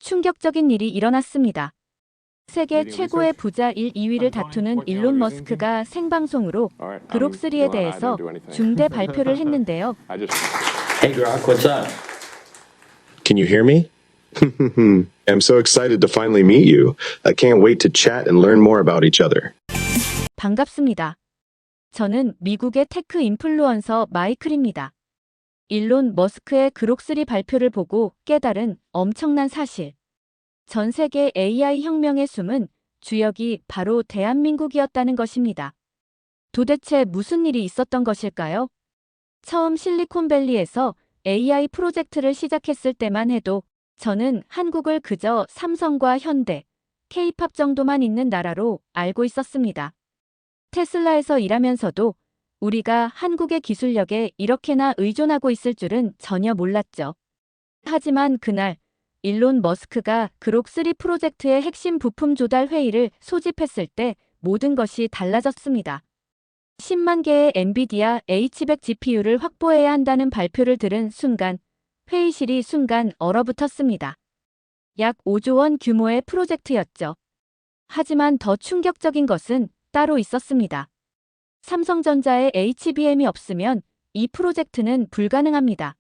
충격적인 일이 일어났습니다. 세계 최고의 부자 1, 2위를 다투는 일론 머스크가 생방송으로 그록3에 대해서 중대 발표를 했는데요. Hey Grok, what's up? Can you hear me? I'm so excited to finally meet you. I can't wait to chat and learn more about each other. 반갑습니다. 저는 미국의 테크 인플루언서 마이클입니다. 일론 머스크의 그록3 발표를 보고 깨달은 엄청난 사실. 전 세계 AI 혁명의 숨은 주역이 바로 대한민국이었다는 것입니다. 도대체 무슨 일이 있었던 것일까요? 처음 실리콘밸리에서 AI 프로젝트를 시작했을 때만 해도 저는 한국을 그저 삼성과 현대, K-팝 정도만 있는 나라로 알고 있었습니다. 테슬라에서 일하면서도 우리가 한국의 기술력에 이렇게나 의존하고 있을 줄은 전혀 몰랐죠. 하지만 그날 일론 머스크가 그록3 프로젝트의 핵심 부품 조달 회의를 소집했을 때 모든 것이 달라졌습니다. 10만 개의 엔비디아 H100 GPU를 확보해야 한다는 발표를 들은 순간 회의실이 순간 얼어붙었습니다. 약 5조 원 규모의 프로젝트였죠. 하지만 더 충격적인 것은 따로 있었습니다. 삼성전자의 HBM이 없으면 이 프로젝트는 불가능합니다.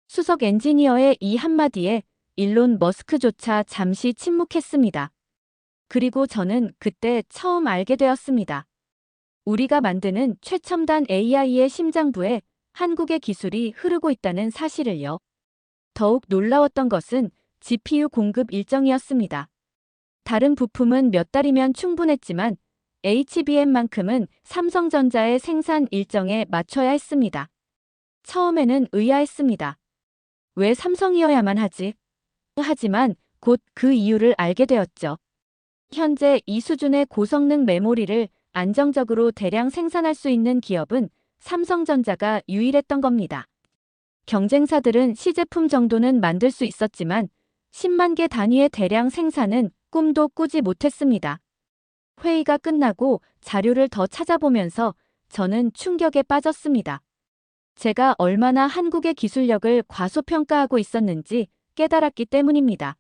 수석 엔지니어의 이 한마디에 일론 머스크조차 잠시 침묵했습니다. 그리고 저는 그때 처음 알게 되었습니다. 우리가 만드는 최첨단 AI의 심장부에 한국의 기술이 흐르고 있다는 사실을요. 더욱 놀라웠던 것은 GPU 공급 일정이었습니다. 다른 부품은 몇 달이면 충분했지만 HBM만큼은 삼성전자의 생산 일정에 맞춰야 했습니다. 처음에는 의아했습니다. 왜 삼성이어야만 하지? 하지만 곧 그 이유를 알게 되었죠. 현재 이 수준의 고성능 메모리를 안정적으로 대량 생산할 수 있는 기업은 삼성전자가 유일했던 겁니다. 경쟁사들은 시제품 정도는 만들 수 있었지만 10만 개 단위의 대량 생산은 꿈도 꾸지 못했습니다. 회의가 끝나고 자료를 더 찾아보면서 저는 충격에 빠졌습니다. 제가 얼마나 한국의 기술력을 과소평가하고 있었는지 깨달았기 때문입니다.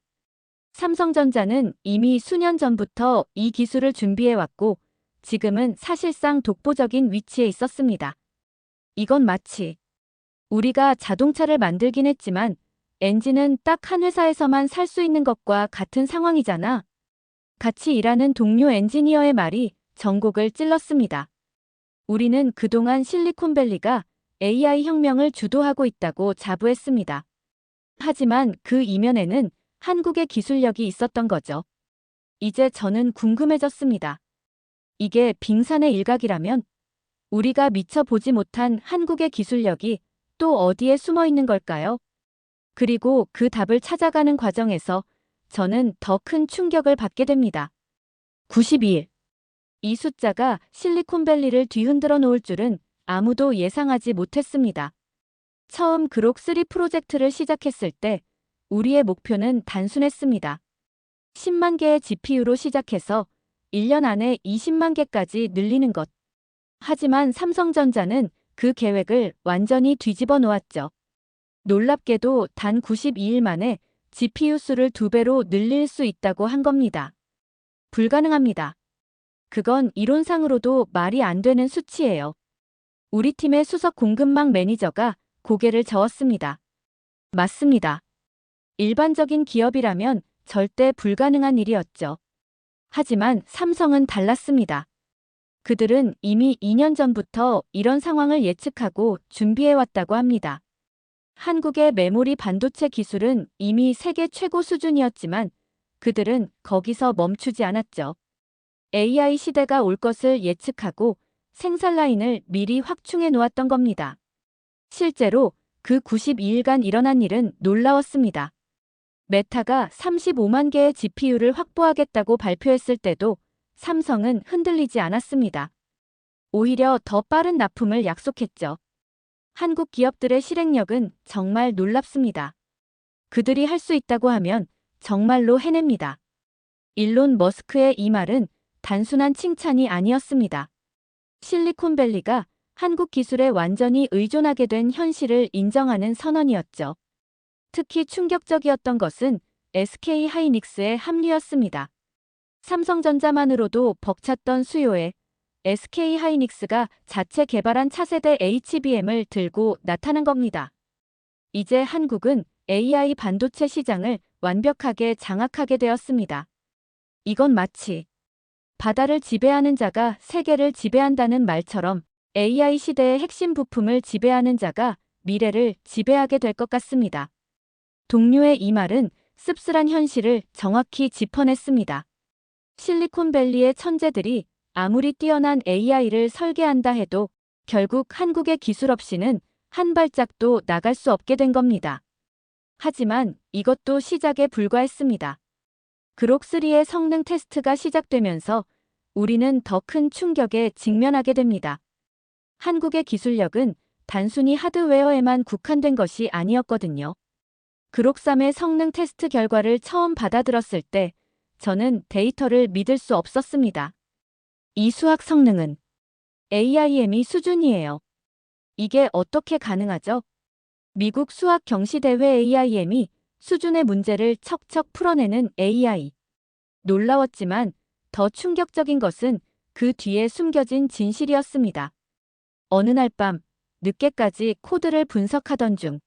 삼성전자는 이미 수년 전부터 이 기술을 준비해왔고 지금은 사실상 독보적인 위치에 있었습니다. 이건 마치 우리가 자동차를 만들긴 했지만 엔진은 딱 한 회사에서만 살 수 있는 것과 같은 상황이잖아. 같이 일하는 동료 엔지니어의 말이 전곡을 찔렀습니다. 우리는 그동안 실리콘밸리가 AI 혁명을 주도하고 있다고 자부했습니다. 하지만 그 이면에는 한국의 기술력이 있었던 거죠. 이제 저는 궁금해졌습니다. 이게 빙산의 일각이라면 우리가 미처 보지 못한 한국의 기술력이 또 어디에 숨어 있는 걸까요? 그리고 그 답을 찾아가는 과정에서 저는 더 큰 충격을 받게 됩니다. 92일. 이 숫자가 실리콘밸리를 뒤흔들어 놓을 줄은 아무도 예상하지 못했습니다. 처음 그록3 프로젝트를 시작했을 때 우리의 목표는 단순했습니다. 10만 개의 GPU로 시작해서 1년 안에 20만 개까지 늘리는 것. 하지만 삼성전자는 그 계획을 완전히 뒤집어 놓았죠. 놀랍게도 단 92일 만에 GPU 수를 2배로 늘릴 수 있다고 한 겁니다. 불가능합니다. 그건 이론상으로도 말이 안 되는 수치예요. 우리 팀의 수석 공급망 매니저가 고개를 저었습니다. 맞습니다. 일반적인 기업이라면 절대 불가능한 일이었죠. 하지만 삼성은 달랐습니다. 그들은 이미 2년 전부터 이런 상황을 예측하고 준비해왔다고 합니다. 한국의 메모리 반도체 기술은 이미 세계 최고 수준이었지만 그들은 거기서 멈추지 않았죠. AI 시대가 올 것을 예측하고 생산 라인을 미리 확충해 놓았던 겁니다. 실제로 그 92일간 일어난 일은 놀라웠습니다. 메타가 35만 개의 GPU를 확보하겠다고 발표했을 때도 삼성은 흔들리지 않았습니다. 오히려 더 빠른 납품을 약속했죠. 한국 기업들의 실행력은 정말 놀랍습니다. 그들이 할 수 있다고 하면 정말로 해냅니다. 일론 머스크의 이 말은 단순한 칭찬이 아니었습니다. 실리콘밸리가 한국 기술에 완전히 의존하게 된 현실을 인정하는 선언이었죠. 특히 충격적이었던 것은 SK 하이닉스에 합류했습니다. 삼성전자만으로도 벅찼던 수요에 SK 하이닉스가 자체 개발한 차세대 HBM을 들고 나타난 겁니다. 이제 한국은 AI 반도체 시장을 완벽하게 장악하게 되었습니다. 이건 마치 바다를 지배하는 자가 세계를 지배한다는 말처럼 AI 시대의 핵심 부품을 지배하는 자가 미래를 지배하게 될 것 같습니다. 동료의 이 말은 씁쓸한 현실을 정확히 짚어냈습니다. 실리콘밸리의 천재들이 아무리 뛰어난 AI를 설계한다 해도 결국 한국의 기술 없이는 한 발짝도 나갈 수 없게 된 겁니다. 하지만 이것도 시작에 불과했습니다. 그록3의 성능 테스트가 시작되면서 우리는 더 큰 충격에 직면하게 됩니다. 한국의 기술력은 단순히 하드웨어에만 국한된 것이 아니었거든요. 그록3의 성능 테스트 결과를 처음 받아들었을 때 저는 데이터를 믿을 수 없었습니다. 이 수학 성능은 AIME 수준이에요. 이게 어떻게 가능하죠? 미국 수학 경시대회 AIME 수준의 문제를 척척 풀어내는 AI. 놀라웠지만 더 충격적인 것은 그 뒤에 숨겨진 진실이었습니다. 어느 날 밤 늦게까지 코드를 분석하던 중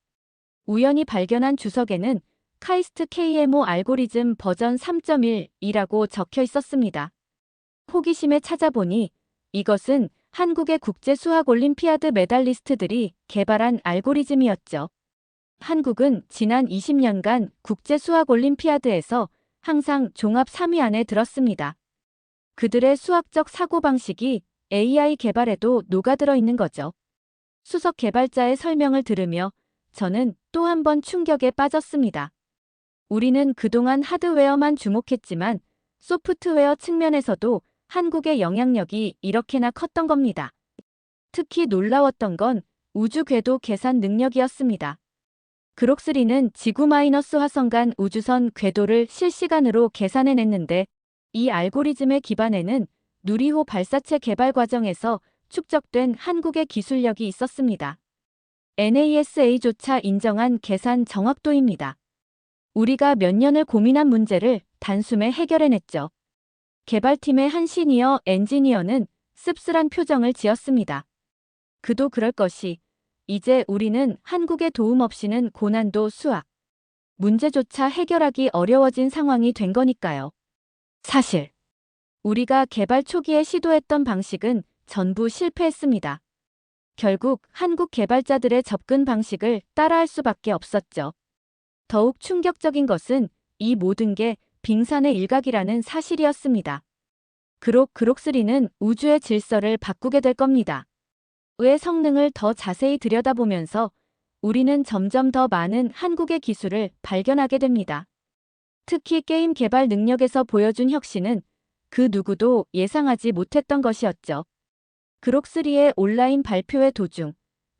우연히 발견한 주석에는 카이스트 KMO 알고리즘 버전 3.1이라고 적혀 있었습니다. 호기심에 찾아보니 이것은 한국의 국제수학올림피아드 메달리스트들이 개발한 알고리즘이었죠. 한국은 지난 20년간 국제수학올림피아드에서 항상 종합 3위 안에 들었습니다. 그들의 수학적 사고방식이 AI 개발에도 녹아들어 있는 거죠. 수석 개발자의 설명을 들으며 저는 또 한 번 충격에 빠졌습니다. 우리는 그동안 하드웨어만 주목했지만 소프트웨어 측면에서도 한국의 영향력이 이렇게나 컸던 겁니다. 특히 놀라웠던 건 우주 궤도 계산 능력이었습니다. 그록3는 지구-화성 간 우주선 궤도를 실시간으로 계산해냈는데 이 알고리즘의 기반에는 누리호 발사체 개발 과정에서 축적된 한국의 기술력이 있었습니다. NASA조차 인정한 계산 정확도입니다. 우리가 몇 년을 고민한 문제를 단숨에 해결해냈죠. 개발팀의 한 시니어 엔지니어는 씁쓸한 표정을 지었습니다. 그도 그럴 것이 이제 우리는 한국의 도움 없이는 고난도 수학 문제조차 해결하기 어려워진 상황이 된 거니까요. 사실 우리가 개발 초기에 시도했던 방식은 전부 실패했습니다. 결국 한국 개발자들의 접근 방식을 따라할 수밖에 없었죠. 더욱 충격적인 것은 이 모든 게 빙산의 일각이라는 사실이었습니다. 그록3는 우주의 질서를 바꾸게 될 겁니다. 의 성능을 더 자세히 들여다보면서 우리는 점점 더 많은 한국의 기술을 발견하게 됩니다. 특히 게임 개발 능력에서 보여준 혁신은 그 누구도 예상하지 못했던 것이었죠. 그록3의 온라인 발표회 도중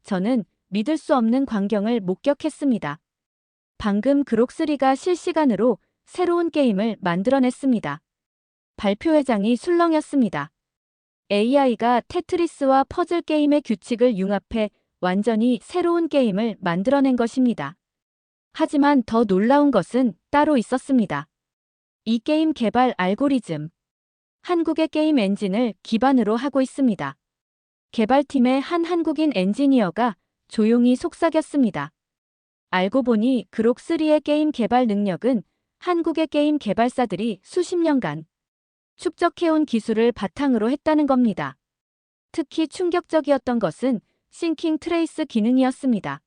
저는 믿을 수 없는 광경을 목격했습니다. 방금 그록3가 실시간으로 새로운 게임을 만들어냈습니다. 발표회장이 술렁였습니다. AI가 테트리스와 퍼즐 게임의 규칙을 융합해 완전히 새로운 게임을 만들어낸 것입니다. 하지만 더 놀라운 것은 따로 있었습니다. 이 게임 개발 알고리즘, 한국의 게임 엔진을 기반으로 하고 있습니다. 개발팀의 한 한국인 엔지니어가 조용히 속삭였습니다. 알고 보니 그록3의 게임 개발 능력은 한국의 게임 개발사들이 수십 년간 축적해온 기술을 바탕으로 했다는 겁니다. 특히 충격적이었던 것은 싱킹 트레이스 기능이었습니다.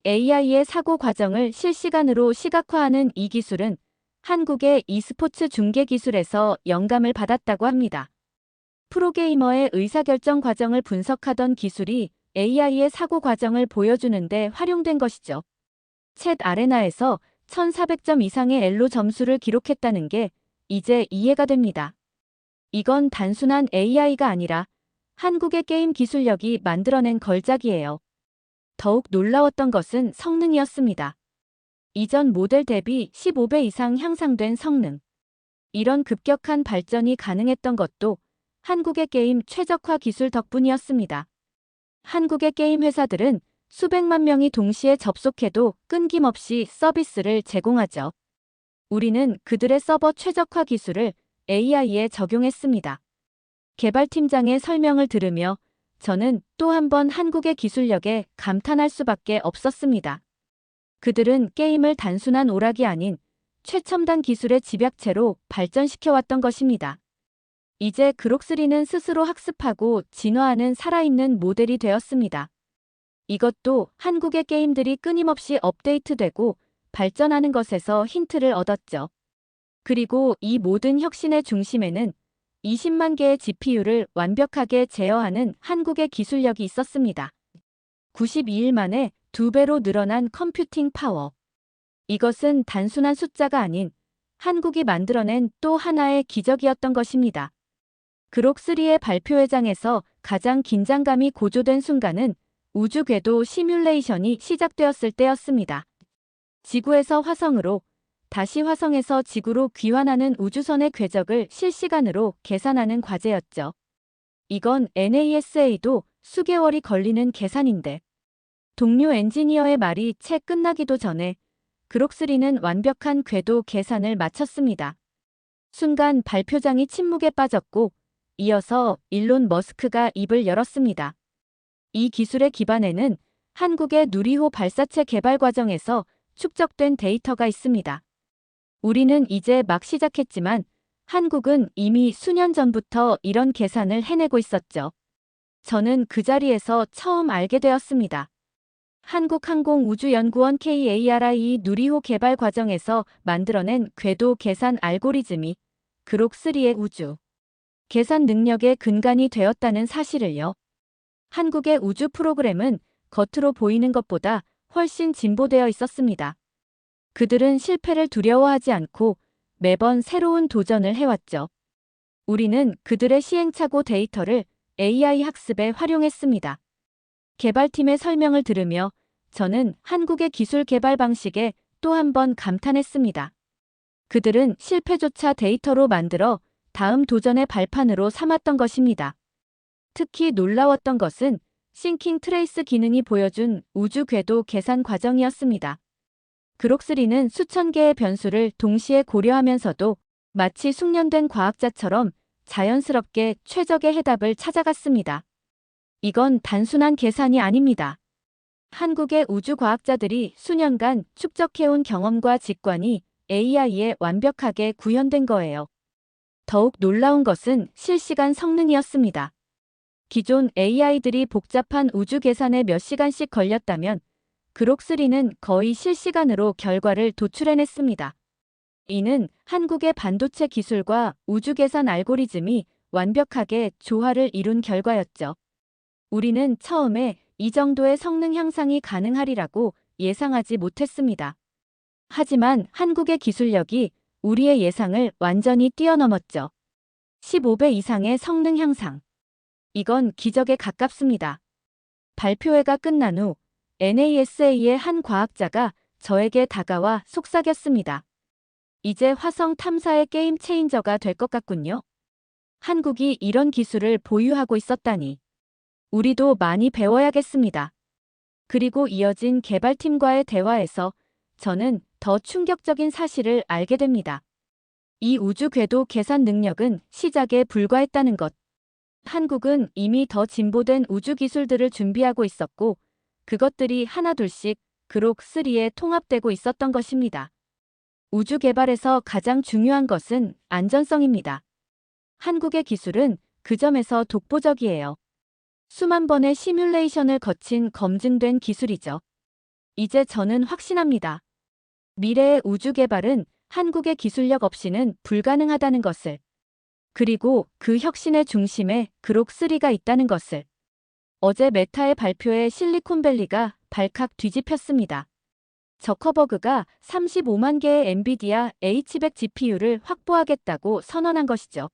AI의 사고 과정을 실시간으로 시각화하는 이 기술은 한국의 e스포츠 중계 기술에서 영감을 받았다고 합니다. 프로게이머의 의사결정 과정을 분석하던 기술이 AI의 사고 과정을 보여주는데 활용된 것이죠. 챗 아레나에서 1400점 이상의 엘로 점수를 기록했다는 게 이제 이해가 됩니다. 이건 단순한 AI가 아니라 한국의 게임 기술력이 만들어낸 걸작이에요. 더욱 놀라웠던 것은 성능이었습니다. 이전 모델 대비 15배 이상 향상된 성능. 이런 급격한 발전이 가능했던 것도 한국의 게임 최적화 기술 덕분이었습니다. 한국의 게임 회사들은 수백만 명이 동시에 접속해도 끊김없이 서비스를 제공하죠. 우리는 그들의 서버 최적화 기술을 AI에 적용했습니다. 개발팀장의 설명을 들으며 저는 또 한 번 한국의 기술력에 감탄할 수밖에 없었습니다. 그들은 게임을 단순한 오락이 아닌 최첨단 기술의 집약체로 발전시켜왔던 것입니다. 이제 그록3는 스스로 학습하고 진화하는 살아있는 모델이 되었습니다. 이것도 한국의 게임들이 끊임없이 업데이트되고 발전하는 것에서 힌트를 얻었죠. 그리고 이 모든 혁신의 중심에는 20만 개의 GPU를 완벽하게 제어하는 한국의 기술력이 있었습니다. 92일 만에 2배로 늘어난 컴퓨팅 파워. 이것은 단순한 숫자가 아닌 한국이 만들어낸 또 하나의 기적이었던 것입니다. 그록3의 발표회장에서 가장 긴장감이 고조된 순간은 우주 궤도 시뮬레이션이 시작되었을 때였습니다. 지구에서 화성으로, 다시 화성에서 지구로 귀환하는 우주선의 궤적을 실시간으로 계산하는 과제였죠. 이건 NASA도 수개월이 걸리는 계산인데, 동료 엔지니어의 말이 채 끝나기도 전에 그록3는 완벽한 궤도 계산을 마쳤습니다. 순간 발표장이 침묵에 빠졌고, 이어서 일론 머스크가 입을 열었습니다. 이 기술의 기반에는 한국의 누리호 발사체 개발 과정에서 축적된 데이터가 있습니다. 우리는 이제 막 시작했지만 한국은 이미 수년 전부터 이런 계산을 해내고 있었죠. 저는 그 자리에서 처음 알게 되었습니다. 한국항공우주연구원 KARI 누리호 개발 과정에서 만들어낸 궤도 계산 알고리즘이 그록3의 우주 계산 능력의 근간이 되었다는 사실을요. 한국의 우주 프로그램은 겉으로 보이는 것보다 훨씬 진보되어 있었습니다. 그들은 실패를 두려워하지 않고 매번 새로운 도전을 해왔죠. 우리는 그들의 시행착오 데이터를 AI 학습에 활용했습니다. 개발팀의 설명을 들으며 저는 한국의 기술 개발 방식에 또 한 번 감탄했습니다. 그들은 실패조차 데이터로 만들어 다음 도전의 발판으로 삼았던 것입니다. 특히 놀라웠던 것은 싱킹 트레이스 기능이 보여준 우주 궤도 계산 과정이었습니다. 그록3는 수천 개의 변수를 동시에 고려하면서도 마치 숙련된 과학자처럼 자연스럽게 최적의 해답을 찾아갔습니다. 이건 단순한 계산이 아닙니다. 한국의 우주과학자들이 수년간 축적해온 경험과 직관이 AI에 완벽하게 구현된 거예요. 더욱 놀라운 것은 실시간 성능이었습니다. 기존 AI들이 복잡한 우주 계산에 몇 시간씩 걸렸다면 그록3는 거의 실시간으로 결과를 도출해냈습니다. 이는 한국의 반도체 기술과 우주 계산 알고리즘이 완벽하게 조화를 이룬 결과였죠. 우리는 처음에 이 정도의 성능 향상이 가능하리라고 예상하지 못했습니다. 하지만 한국의 기술력이 우리의 예상을 완전히 뛰어넘었죠. 15배 이상의 성능 향상. 이건 기적에 가깝습니다. 발표회가 끝난 후 NASA의 한 과학자가 저에게 다가와 속삭였습니다. 이제 화성 탐사의 게임 체인저가 될 것 같군요. 한국이 이런 기술을 보유하고 있었다니. 우리도 많이 배워야겠습니다. 그리고 이어진 개발팀과의 대화에서 저는 더 충격적인 사실을 알게 됩니다. 이 우주 궤도 계산 능력은 시작에 불과했다는 것. 한국은 이미 더 진보된 우주 기술들을 준비하고 있었고, 그것들이 하나둘씩 그록3에 통합되고 있었던 것입니다. 우주 개발에서 가장 중요한 것은 안전성입니다. 한국의 기술은 그 점에서 독보적이에요. 수만 번의 시뮬레이션을 거친 검증된 기술이죠. 이제 저는 확신합니다. 미래의 우주 개발은 한국의 기술력 없이는 불가능하다는 것을. 그리고 그 혁신의 중심에 그록3가 있다는 것을. 어제 메타의 발표에 실리콘밸리가 발칵 뒤집혔습니다. 저커버그가 35만 개의 엔비디아 H100 GPU를 확보하겠다고 선언한 것이죠.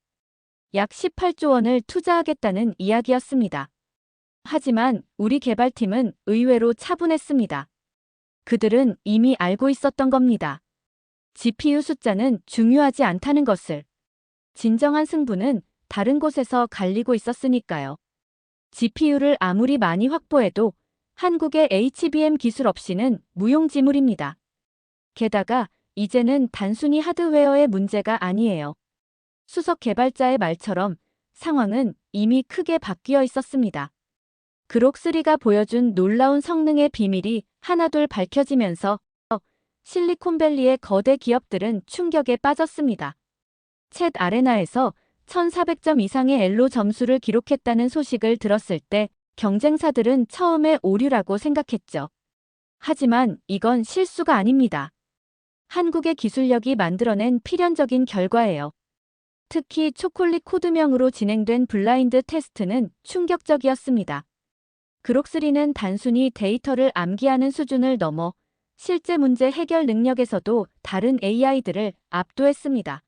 약 18조 원을 투자하겠다는 이야기였습니다. 하지만 우리 개발팀은 의외로 차분했습니다. 그들은 이미 알고 있었던 겁니다. GPU 숫자는 중요하지 않다는 것을. 진정한 승부는 다른 곳에서 갈리고 있었으니까요. GPU를 아무리 많이 확보해도 한국의 HBM 기술 없이는 무용지물입니다. 게다가 이제는 단순히 하드웨어의 문제가 아니에요. 수석 개발자의 말처럼 상황은 이미 크게 바뀌어 있었습니다. 그록3가 보여준 놀라운 성능의 비밀이 하나둘 밝혀지면서 실리콘밸리의 거대 기업들은 충격에 빠졌습니다. 챗 아레나에서 1,400점 이상의 엘로 점수를 기록했다는 소식을 들었을 때 경쟁사들은 처음에 오류라고 생각했죠. 하지만 이건 실수가 아닙니다. 한국의 기술력이 만들어낸 필연적인 결과예요. 특히 초콜릿 코드명으로 진행된 블라인드 테스트는 충격적이었습니다. 그록3는 단순히 데이터를 암기하는 수준을 넘어 실제 문제 해결 능력에서도 다른 AI들을 압도했습니다.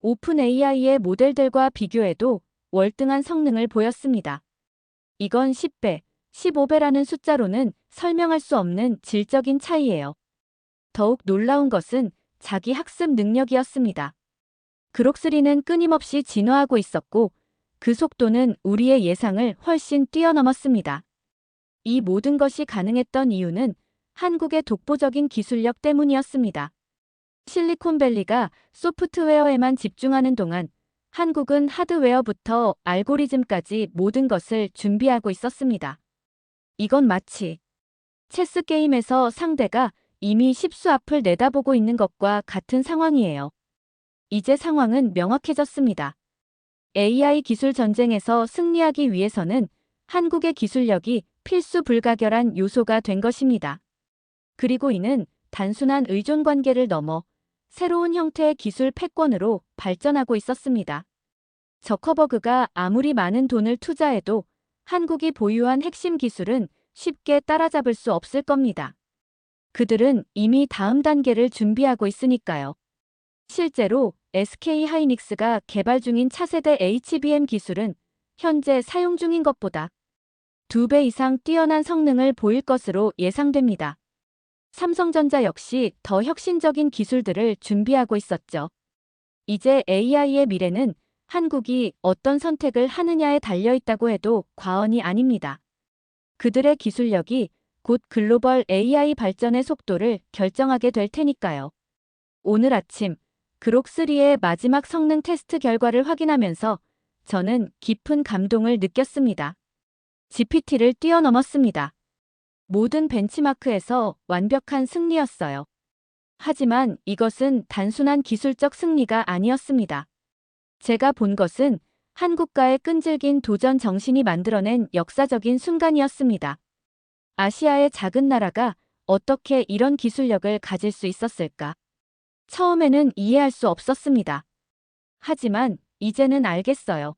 오픈 AI의 모델들과 비교해도 월등한 성능을 보였습니다. 이건 10배, 15배라는 숫자로는 설명할 수 없는 질적인 차이예요. 더욱 놀라운 것은 자기 학습 능력이었습니다. 그록3는 끊임없이 진화하고 있었고 그 속도는 우리의 예상을 훨씬 뛰어넘었습니다. 이 모든 것이 가능했던 이유는 한국의 독보적인 기술력 때문이었습니다. 실리콘밸리가 소프트웨어에만 집중하는 동안 한국은 하드웨어부터 알고리즘까지 모든 것을 준비하고 있었습니다. 이건 마치 체스 게임에서 상대가 이미 십수 앞을 내다보고 있는 것과 같은 상황이에요. 이제 상황은 명확해졌습니다. AI 기술 전쟁에서 승리하기 위해서는 한국의 기술력이 필수 불가결한 요소가 된 것입니다. 그리고 이는 단순한 의존 관계를 넘어 새로운 형태의 기술 패권으로 발전하고 있었습니다. 저커버그가 아무리 많은 돈을 투자해도 한국이 보유한 핵심 기술은 쉽게 따라잡을 수 없을 겁니다. 그들은 이미 다음 단계를 준비하고 있으니까요. 실제로 SK 하이닉스가 개발 중인 차세대 HBM 기술은 현재 사용 중인 것보다 2배 이상 뛰어난 성능을 보일 것으로 예상됩니다. 삼성전자 역시 더 혁신적인 기술들을 준비하고 있었죠. 이제 AI의 미래는 한국이 어떤 선택을 하느냐에 달려있다고 해도 과언이 아닙니다. 그들의 기술력이 곧 글로벌 AI 발전의 속도를 결정하게 될 테니까요. 오늘 아침 그록3의 마지막 성능 테스트 결과를 확인하면서 저는 깊은 감동을 느꼈습니다. GPT를 뛰어넘었습니다. 모든 벤치마크에서 완벽한 승리였어요. 하지만 이것은 단순한 기술적 승리가 아니었습니다. 제가 본 것은 한국과의 끈질긴 도전 정신이 만들어낸 역사적인 순간이었습니다. 아시아의 작은 나라가 어떻게 이런 기술력을 가질 수 있었을까? 처음에는 이해할 수 없었습니다. 하지만 이제는 알겠어요.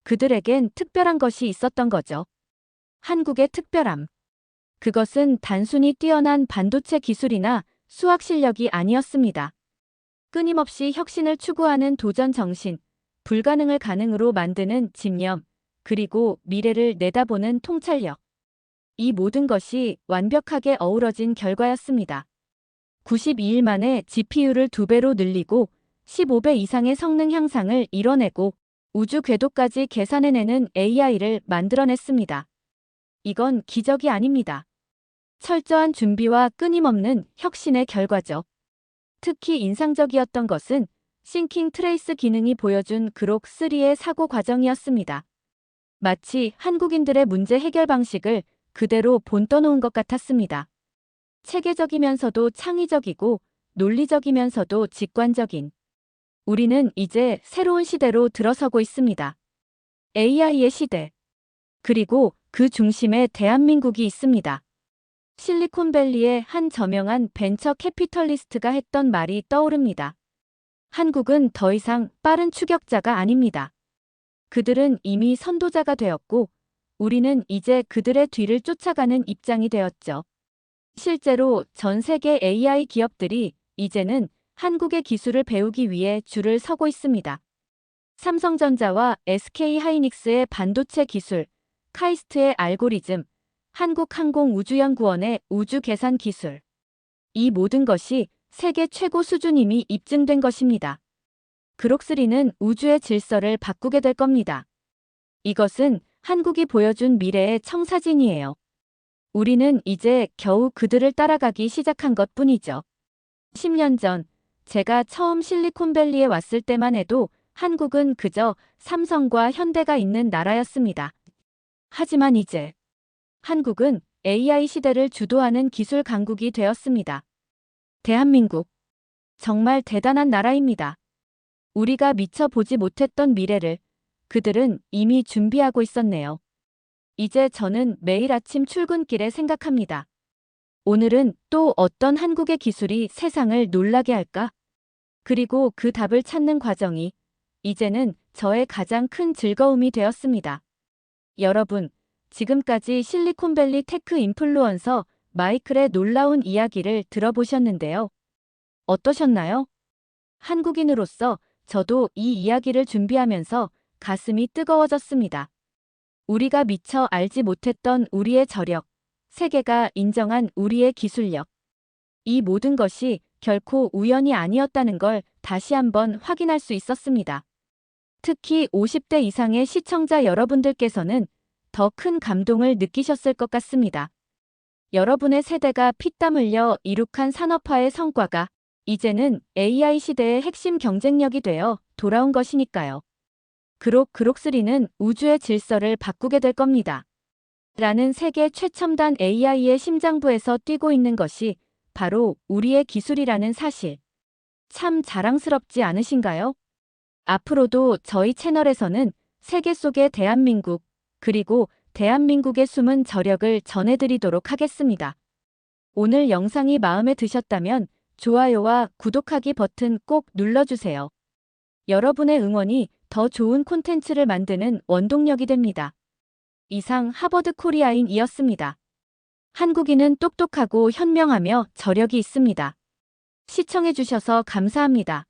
그들에겐 특별한 것이 있었던 거죠. 한국의 특별함. 그것은 단순히 뛰어난 반도체 기술이나 수학 실력이 아니었습니다. 끊임없이 혁신을 추구하는 도전 정신, 불가능을 가능으로 만드는 집념, 그리고 미래를 내다보는 통찰력. 이 모든 것이 완벽하게 어우러진 결과였습니다. 92일 만에 GPU를 2배로 늘리고 15배 이상의 성능 향상을 이뤄내고 우주 궤도까지 계산해내는 AI를 만들어냈습니다. 이건 기적이 아닙니다. 철저한 준비와 끊임없는 혁신의 결과죠. 특히 인상적이었던 것은 싱킹 트레이스 기능이 보여준 그록3의 사고 과정이었습니다. 마치 한국인들의 문제 해결 방식을 그대로 본떠놓은 것 같았습니다. 체계적이면서도 창의적이고 논리적이면서도 직관적인. 우리는 이제 새로운 시대로 들어서고 있습니다. AI의 시대. 그리고 그 중심에 대한민국이 있습니다. 실리콘밸리의 한 저명한 벤처 캐피털리스트가 했던 말이 떠오릅니다. 한국은 더 이상 빠른 추격자가 아닙니다. 그들은 이미 선도자가 되었고 우리는 이제 그들의 뒤를 쫓아가는 입장이 되었죠. 실제로 전 세계 AI 기업들이 이제는 한국의 기술을 배우기 위해 줄을 서고 있습니다. 삼성전자와 SK 하이닉스의 반도체 기술, 카이스트의 알고리즘, 한국항공우주연구원의 우주계산 기술. 이 모든 것이 세계 최고 수준임이 입증된 것입니다. 그록3는 우주의 질서를 바꾸게 될 겁니다. 이것은 한국이 보여준 미래의 청사진이에요. 우리는 이제 겨우 그들을 따라가기 시작한 것뿐이죠. 10년 전 제가 처음 실리콘밸리에 왔을 때만 해도 한국은 그저 삼성과 현대가 있는 나라였습니다. 하지만 이제 한국은 AI 시대를 주도하는 기술 강국이 되었습니다. 대한민국, 정말 대단한 나라입니다. 우리가 미처 보지 못했던 미래를 그들은 이미 준비하고 있었네요. 이제 저는 매일 아침 출근길에 생각합니다. 오늘은 또 어떤 한국의 기술이 세상을 놀라게 할까? 그리고 그 답을 찾는 과정이 이제는 저의 가장 큰 즐거움이 되었습니다. 여러분, 지금까지 실리콘밸리 테크 인플루언서 마이클의 놀라운 이야기를 들어보셨는데요. 어떠셨나요? 한국인으로서 저도 이 이야기를 준비하면서 가슴이 뜨거워졌습니다. 우리가 미처 알지 못했던 우리의 저력, 세계가 인정한 우리의 기술력. 이 모든 것이 결코 우연이 아니었다는 걸 다시 한번 확인할 수 있었습니다. 특히 50대 이상의 시청자 여러분들께서는 더 큰 감동을 느끼셨을 것 같습니다. 여러분의 세대가 피땀 흘려 이룩한 산업화의 성과가 이제는 AI 시대의 핵심 경쟁력이 되어 돌아온 것이니까요. 그록3는 우주의 질서를 바꾸게 될 겁니다. 라는 세계 최첨단 AI의 심장부에서 뛰고 있는 것이 바로 우리의 기술이라는 사실. 참 자랑스럽지 않으신가요? 앞으로도 저희 채널에서는 세계 속의 대한민국, 그리고 대한민국의 숨은 저력을 전해드리도록 하겠습니다. 오늘 영상이 마음에 드셨다면 좋아요와 구독하기 버튼 꼭 눌러주세요. 여러분의 응원이 더 좋은 콘텐츠를 만드는 원동력이 됩니다. 이상 하버드 코리아인이었습니다. 한국인은 똑똑하고 현명하며 저력이 있습니다. 시청해주셔서 감사합니다.